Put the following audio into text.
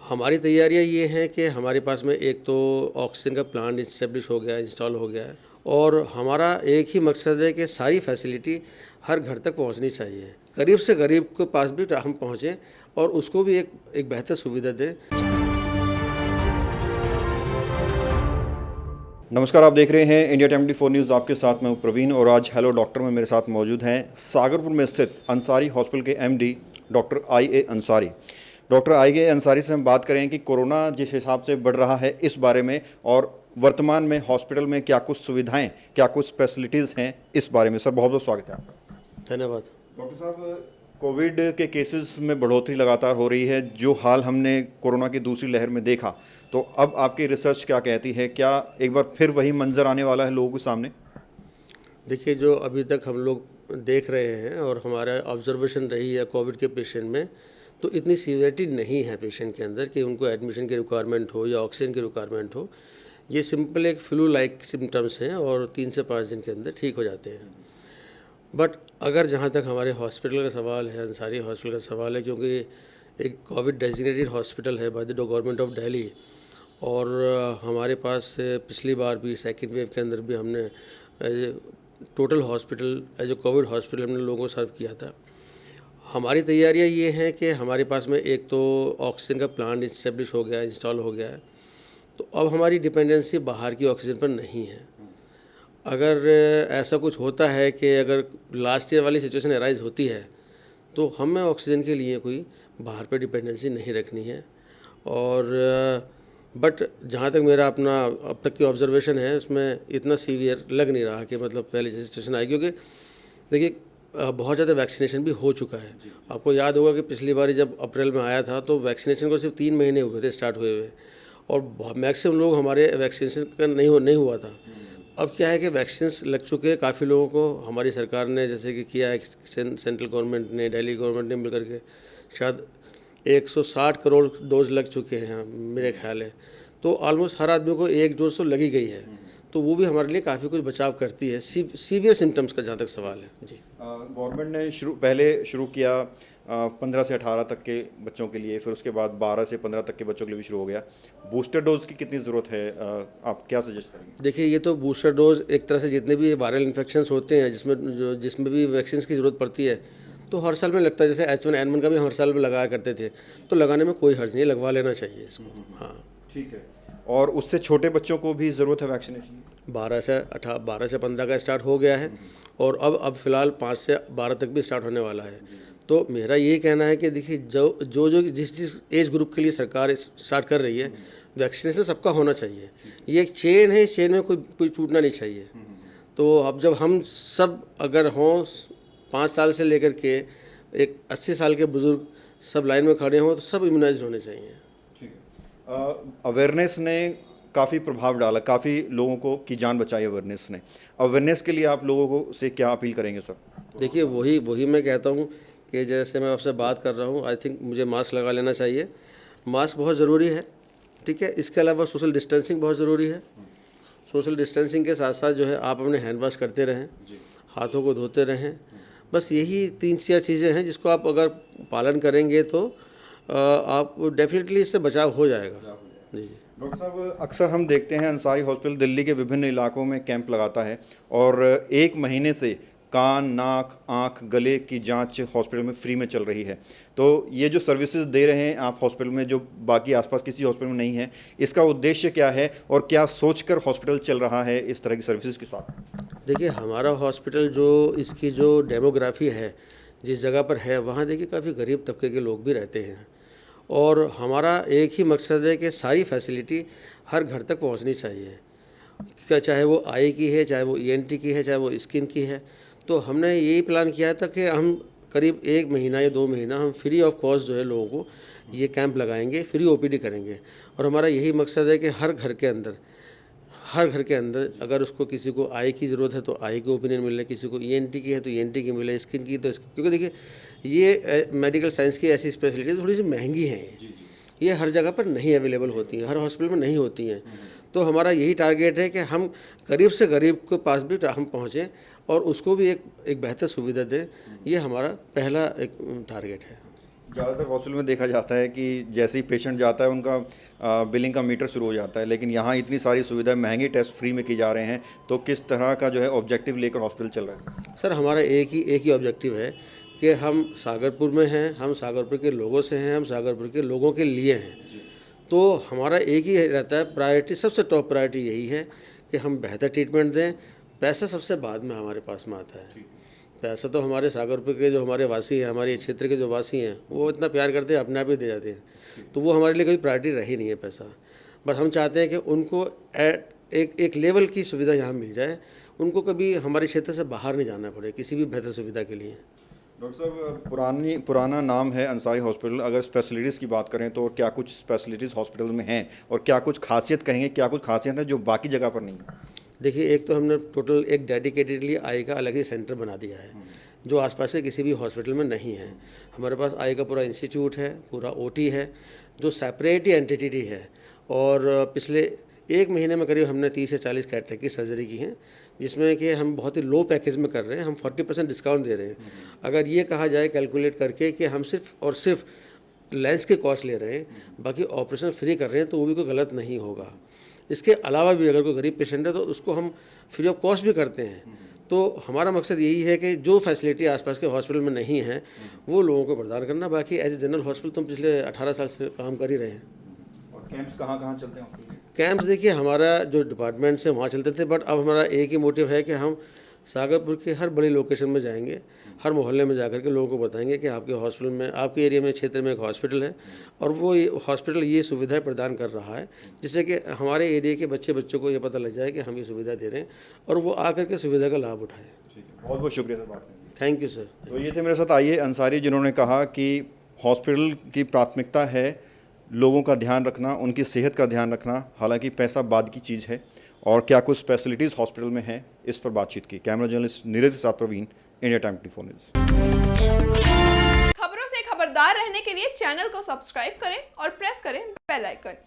हमारी तैयारियां ये हैं कि हमारे पास में एक तो ऑक्सीजन का प्लांट इस्टेब्लिश हो गया है, इंस्टॉल हो गया है, और हमारा एक ही मकसद है कि सारी फैसिलिटी हर घर तक पहुंचनी चाहिए, करीब से गरीब के पास भी हम पहुंचें और उसको भी एक बेहतर सुविधा दें। नमस्कार, आप देख रहे हैं इंडिया टाइम 24 न्यूज़। आपके साथ मैं हूं प्रवीण और आज हेलो डॉक्टर में मेरे साथ मौजूद हैं सागरपुर में स्थित अंसारी हॉस्पिटल के MD doctor IA. Ansari. Doctor IA. Ansari से हम बात करें कि कोरोना जिस हिसाब से बढ़ रहा है इस बारे में और वर्तमान में हॉस्पिटल में क्या कुछ सुविधाएं, क्या कुछ फैसिलिटीज़ हैं, इस बारे में। सर, बहुत बहुत स्वागत है आपका। धन्यवाद। डॉक्टर साहब, कोविड के केसेस में बढ़ोतरी लगातार हो रही है। जो हाल हमने कोरोना की दूसरी लहर में देखा, तो अब आपकी रिसर्च क्या कहती है? क्या एक बार फिर वही मंजर आने वाला है लोगों के सामने? देखिए, जो अभी तक हम लोग देख रहे हैं और हमारा ऑब्जर्वेशन रही है कोविड के पेशेंट में, तो इतनी सीवियरिटी नहीं है पेशेंट के अंदर कि उनको एडमिशन की रिक्वायरमेंट हो या ऑक्सीजन की रिक्वायरमेंट हो। ये सिंपल एक फ्लू लाइक सिम्टम्स हैं और 3 से 5 दिन के अंदर ठीक हो जाते हैं। बट अगर जहाँ तक हमारे हॉस्पिटल का सवाल है, अंसारी हॉस्पिटल का सवाल है, क्योंकि एक कोविड डेजिग्नेटेड हॉस्पिटल है by the government of Delhi, और हमारे पास पिछली बार भी सेकेंड वेव के अंदर भी हमने total hospital as a Covid hospital हमने लोगों को सर्व किया था। हमारी तैयारियां ये हैं कि हमारे पास में एक तो ऑक्सीजन का प्लांट इस्टेब्लिश हो गया है, इंस्टॉल हो गया है, तो अब हमारी डिपेंडेंसी बाहर की ऑक्सीजन पर नहीं है। अगर ऐसा कुछ होता है कि अगर लास्ट ईयर वाली सिचुएशन अराइज होती है, तो हमें ऑक्सीजन के लिए कोई बाहर पे डिपेंडेंसी नहीं रखनी है। और बट जहाँ तक मेरा अपना अब तक की ऑब्जर्वेशन है, उसमें इतना सीवियर लग नहीं रहा कि मतलब पहले जैसी सिचुएशन आई, क्योंकि देखिए बहुत ज़्यादा वैक्सीनेशन भी हो चुका है। आपको याद होगा कि पिछली बार जब अप्रैल में आया था तो वैक्सीनेशन को सिर्फ 3 महीने हुए थे स्टार्ट हुए हुए, और मैक्सिमम लोग हमारे वैक्सीनेशन का नहीं हुआ था। अब क्या है कि वैक्सीन्स लग चुके हैं काफ़ी लोगों को। हमारी सरकार ने जैसे कि किया है, सेंट्रल गवर्नमेंट ने, दिल्ली गवर्नमेंट ने मिलकर के शायद 160 करोड़ डोज लग चुके हैं मेरे ख्याल है। तो ऑलमोस्ट हर आदमी को 1 डोज तो लगी गई है, तो वो भी हमारे लिए काफ़ी कुछ बचाव करती है सीवियर सिम्टम्स का जहाँ तक सवाल है। जी, गवर्नमेंट ने पहले शुरू किया 15 से 18 तक के बच्चों के लिए, फिर उसके बाद 12 से 15 तक के बच्चों के लिए भी शुरू हो गया। बूस्टर डोज की कितनी ज़रूरत है? आप क्या सजेस्ट करेंगे? देखिए, ये तो बूस्टर डोज एक तरह से जितने भी वायरल इन्फेक्शंस होते हैं जिसमें भी वैक्सीन की ज़रूरत पड़ती है, तो हर साल में लगता है। जैसे H1N1 का भी हर साल में लगाया करते थे, तो लगाने में कोई हर्ज नहीं, लगवा लेना चाहिए इसको। हाँ, ठीक है। और उससे छोटे बच्चों को भी ज़रूरत है वैक्सीनेशन? 12 से 15 का स्टार्ट हो गया है, और अब फ़िलहाल 5 से 12 तक भी स्टार्ट होने वाला है। तो मेरा ये कहना है कि देखिए, जो जिस एज ग्रुप के लिए सरकार स्टार्ट कर रही है, वैक्सीनेशन सबका होना चाहिए। ये एक चेन है, इस चेन में कोई टूटना नहीं चाहिए। तो अब जब हम सब अगर हों, 5 साल से लेकर के एक 80 साल के बुज़ुर्ग सब लाइन में खड़े हों, तो सब इम्यूनाइज्ड होने चाहिए। ठीक है। अवेयरनेस ने काफ़ी प्रभाव डाला, काफ़ी लोगों को की जान बचाई अवेयरनेस ने। अवेयरनेस के लिए आप लोगों को से क्या अपील करेंगे सर? देखिए, वही मैं कहता हूँ कि जैसे मैं आपसे बात कर रहा हूँ, आई थिंक मुझे मास्क लगा लेना चाहिए। मास्क बहुत ज़रूरी है, ठीक है। इसके अलावा सोशल डिस्टेंसिंग बहुत ज़रूरी है। सोशल डिस्टेंसिंग के साथ साथ जो है आप अपने हैंड वॉश करते रहें, हाथों को धोते रहें। बस यही 3-4 चीज़ें हैं जिसको आप अगर पालन करेंगे तो आप डेफिनेटली इससे बचाव हो जाएगा। जी। डॉक्टर साहब, अक्सर हम देखते हैं अंसारी हॉस्पिटल दिल्ली के विभिन्न इलाकों में कैंप लगाता है और 1 महीने से कान, नाक, आँख, गले की जांच हॉस्पिटल में फ्री में चल रही है। तो ये जो सर्विसेज दे रहे हैं आप हॉस्पिटल में, जो बाकी आसपास किसी हॉस्पिटल में नहीं है, इसका उद्देश्य क्या है और क्या सोचकर हॉस्पिटल चल रहा है इस तरह की सर्विसेज के साथ? देखिए, हमारा हॉस्पिटल जो इसकी जो डेमोग्राफी है, जिस जगह पर है, वहाँ देखिए काफ़ी गरीब तबके के लोग भी रहते हैं, और हमारा एक ही मकसद है कि सारी फैसिलिटी हर घर तक पहुँचनी चाहिए। क्या चाहे वो आई की है, चाहे वो ENT की है, चाहे वो स्किन की है। तो हमने यही प्लान किया था कि हम करीब 1 महीना या 2 महीना हम फ्री ऑफ कॉस्ट जो है लोगों को ये कैंप लगाएंगे, फ्री OPD करेंगे। और हमारा यही मकसद है कि हर घर के अंदर अगर उसको किसी को आई की ज़रूरत है तो आई की ओपिनियन मिले, किसी को ENT की है तो ENT की मिले, स्किन की तो क्योंकि देखिए, ये मेडिकल साइंस की ऐसी स्पेशलिटी थोड़ी सी महंगी हैं। ये हर जगह पर नहीं अवेलेबल होती हैं, हर हॉस्पिटल में नहीं होती हैं। तो हमारा यही टारगेट है कि हम गरीब से गरीब के पास भी हम पहुँचें और उसको भी एक बेहतर सुविधा दें। ये हमारा पहला एक टारगेट है। ज़्यादातर हॉस्पिटल में देखा जाता है कि जैसे ही पेशेंट जाता है उनका बिलिंग का मीटर शुरू हो जाता है, लेकिन यहाँ इतनी सारी सुविधाएं, महंगे टेस्ट फ्री में की जा रहे हैं, तो किस तरह का जो है ऑब्जेक्टिव लेकर हॉस्पिटल चल रहा है? सर हमारा एक ही ऑब्जेक्टिव है कि हम सागरपुर में हैं, हम सागरपुर के लोगों से हैं, हम सागरपुर के लोगों के लिए हैं। तो हमारा एक ही रहता है प्रायोरिटी, सबसे टॉप प्रायोरिटी यही है कि हम बेहतर ट्रीटमेंट दें। पैसा सबसे बाद में हमारे पास में आता है। पैसा तो हमारे सागरपुर के जो हमारे वासी हैं, हमारे क्षेत्र के जो वासी हैं, वो इतना प्यार करते हैं, अपने आप ही दे जाते हैं। तो वो हमारे लिए कोई प्रायोरिटी रही नहीं है पैसा। बस हम चाहते हैं कि उनको एक लेवल की सुविधा यहाँ मिल जाए, उनको कभी हमारे क्षेत्र से बाहर नहीं जाना पड़े किसी भी बेहतर सुविधा के लिए। डॉक्टर साहब, पुराना नाम है अंसारी हॉस्पिटल, अगर स्पेशलिटीज़ की बात करें तो क्या कुछ स्पेशलिटीज़ हॉस्पिटल में हैं और क्या कुछ खासियत कहेंगे, क्या कुछ खासियत है जो बाकी जगह पर नहीं है? देखिए, एक तो हमने टोटल एक डेडिकेटेडली आई का अलग ही सेंटर बना दिया है, जो आसपास के किसी भी हॉस्पिटल में नहीं है। हमारे पास आई का पूरा इंस्टीट्यूट है, पूरा ओटी है, जो सेपरेट ही एंटिटी है। और पिछले एक महीने में करीब हमने 30 से 40 कैटरेक्ट की सर्जरी की है, जिसमें कि हम बहुत ही लो पैकेज में कर रहे हैं। हम 40% डिस्काउंट दे रहे हैं। अगर ये कहा जाए कैलकुलेट करके कि हम सिर्फ और सिर्फ लेंस के कॉस्ट ले रहे हैं, बाकी ऑपरेशन फ्री कर रहे हैं, तो वो भी कोई गलत नहीं होगा। इसके अलावा भी अगर कोई गरीब पेशेंट है तो उसको हम फ्री ऑफ कॉस्ट भी करते हैं। तो हमारा मकसद यही है कि जो फैसिलिटी आसपास के हॉस्पिटल में नहीं है वो लोगों को प्रदान करना। बाकी एज ए जनरल हॉस्पिटल तो हम पिछले 18 साल से काम कर ही रहे हैं। और कैंप्स कहाँ चलते हैं हॉस्पिटल के? कैंप्स देखिए, हमारा जो डिपार्टमेंट से वहाँ चलते थे, बट अब हमारा एक ही मोटिव है कि हम सागरपुर के हर बड़ी लोकेशन में जाएंगे, हर मोहल्ले में जाकर के लोगों को बताएंगे कि आपके हॉस्पिटल में, आपके एरिया में, क्षेत्र में एक हॉस्पिटल है और वो हॉस्पिटल ये सुविधाएं प्रदान कर रहा है, जिससे कि हमारे एरिया के बच्चों को ये पता लग जाए कि हम ये सुविधा दे रहे हैं और वो आकर के सुविधा का लाभ उठाएं। बहुत बहुत शुक्रिया सर बात करने के लिए। Thank you sir. तो ये थे मेरे साथ आईए अंसारी, जिन्होंने कहा कि हॉस्पिटल की प्राथमिकता है लोगों का ध्यान रखना, उनकी सेहत का ध्यान रखना, हालांकि पैसा बाद की चीज़ है। और क्या कुछ स्पेशलिटीज़ हॉस्पिटल में हैं, इस पर बातचीत की। कैमरा जर्नलिस्ट नीरज के साथ प्रवीण, इंडिया टाइम 24 न्यूज़। खबरों से खबरदार रहने के लिए चैनल को सब्सक्राइब करें और प्रेस करें बेल आइकन।